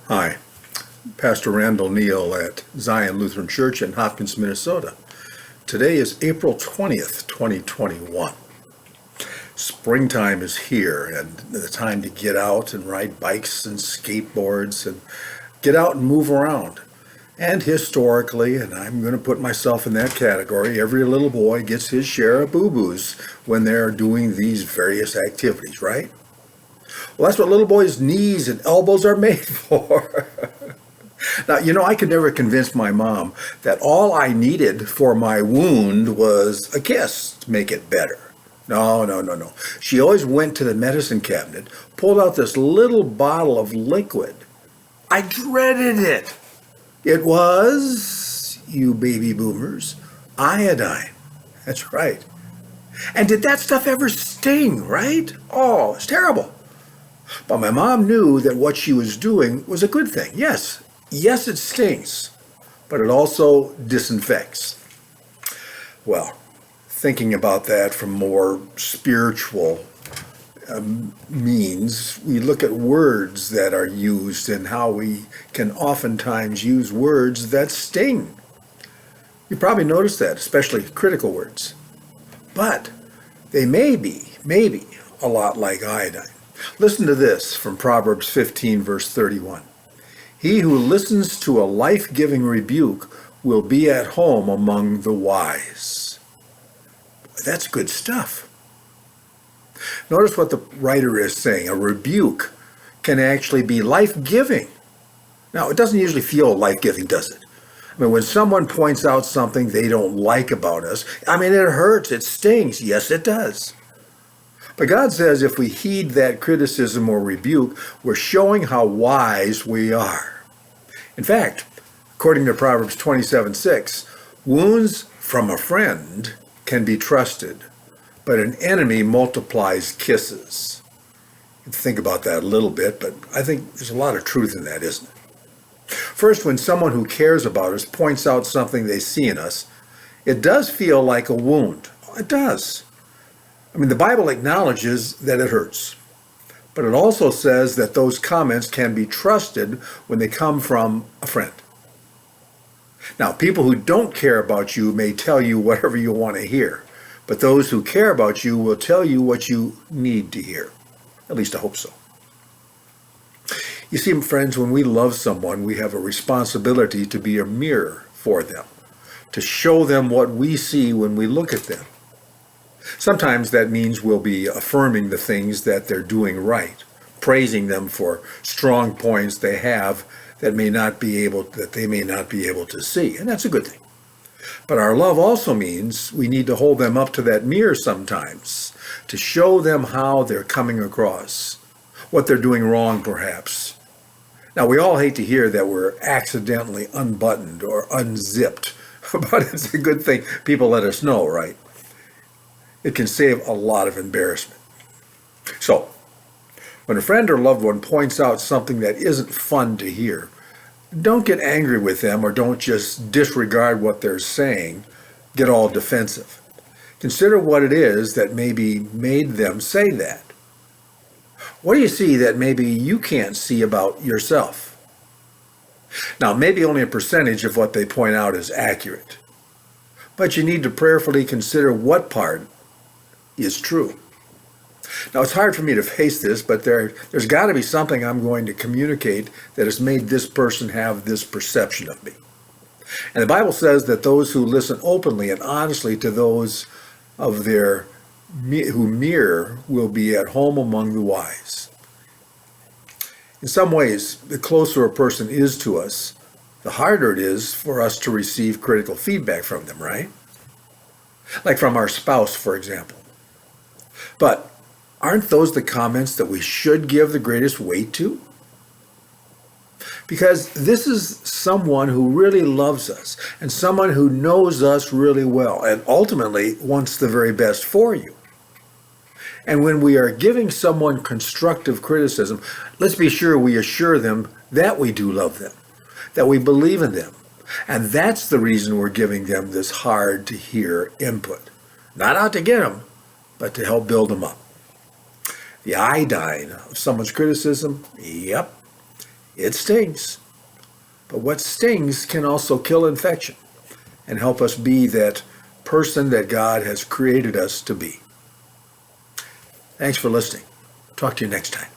Hi, Pastor Randall Neal at Zion Lutheran Church in Hopkins, Minnesota. Today is April 20th, 2021. Springtime is here and the time to get out and ride bikes and skateboards and get out and move around. And historically, and I'm going to put myself in that category, every little boy gets his share of boo-boos when they're doing these various activities, right? Well, that's what little boys' knees and elbows are made for. Now, I could never convince my mom that all I needed for my wound was a kiss to make it better. No. She always went to the medicine cabinet, pulled out this little bottle of liquid. I dreaded it. It was, you baby boomers, iodine. That's right. And did that stuff ever sting, right? Oh, it's terrible. But my mom knew that what she was doing was a good thing. Yes, it stings, but it also disinfects. Well, thinking about that from more spiritual means, we look at words that are used and how we can oftentimes use words that sting. You probably noticed that, especially critical words. But they may be a lot like iodine. Listen to this from Proverbs 15, verse 31. He who listens to a life-giving rebuke will be at home among the wise. That's good stuff. Notice what the writer is saying. A rebuke can actually be life-giving. Now, it doesn't usually feel life-giving, does it? I mean, when someone points out something they don't like about us, it hurts, it stings. Yes, it does. But God says if we heed that criticism or rebuke, we're showing how wise we are. In fact, according to Proverbs 27:6, wounds from a friend can be trusted, but an enemy multiplies kisses. You can think about that a little bit, but I think there's a lot of truth in that, isn't it? First, when someone who cares about us points out something they see in us, it does feel like a wound. It does. The Bible acknowledges that it hurts, but it also says that those comments can be trusted when they come from a friend. Now, people who don't care about you may tell you whatever you want to hear, but those who care about you will tell you what you need to hear. At least I hope so. You see, friends, when we love someone, we have a responsibility to be a mirror for them, to show them what we see when we look at them. Sometimes that means we'll be affirming the things that they're doing right, praising them for strong points they have that they may not be able to see, and that's a good thing. But our love also means we need to hold them up to that mirror sometimes to show them how they're coming across, what they're doing wrong perhaps. Now, we all hate to hear that we're accidentally unbuttoned or unzipped, but it's a good thing people let us know, right? It can save a lot of embarrassment. So, when a friend or loved one points out something that isn't fun to hear, don't get angry with them or don't just disregard what they're saying, get all defensive. Consider what it is that maybe made them say that. What do you see that maybe you can't see about yourself? Now, maybe only a percentage of what they point out is accurate, but you need to prayerfully consider what part is true. Now, it's hard for me to face this, but there's got to be something I'm going to communicate that has made this person have this perception of me. And the Bible says that those who listen openly and honestly to those of who mirror will be at home among the wise. In some ways, the closer a person is to us, the harder it is for us to receive critical feedback from them, right? Like from our spouse, for example. But aren't those the comments that we should give the greatest weight to? Because this is someone who really loves us and someone who knows us really well and ultimately wants the very best for you. And when we are giving someone constructive criticism, let's be sure we assure them that we do love them, that we believe in them. And that's the reason we're giving them this hard to hear input. Not out to get them, but to help build them up. The iodine of someone's criticism, yep, It stings. But what stings can also kill infection and help us be that person that God has created us to be. Thanks for listening. Talk to you next time.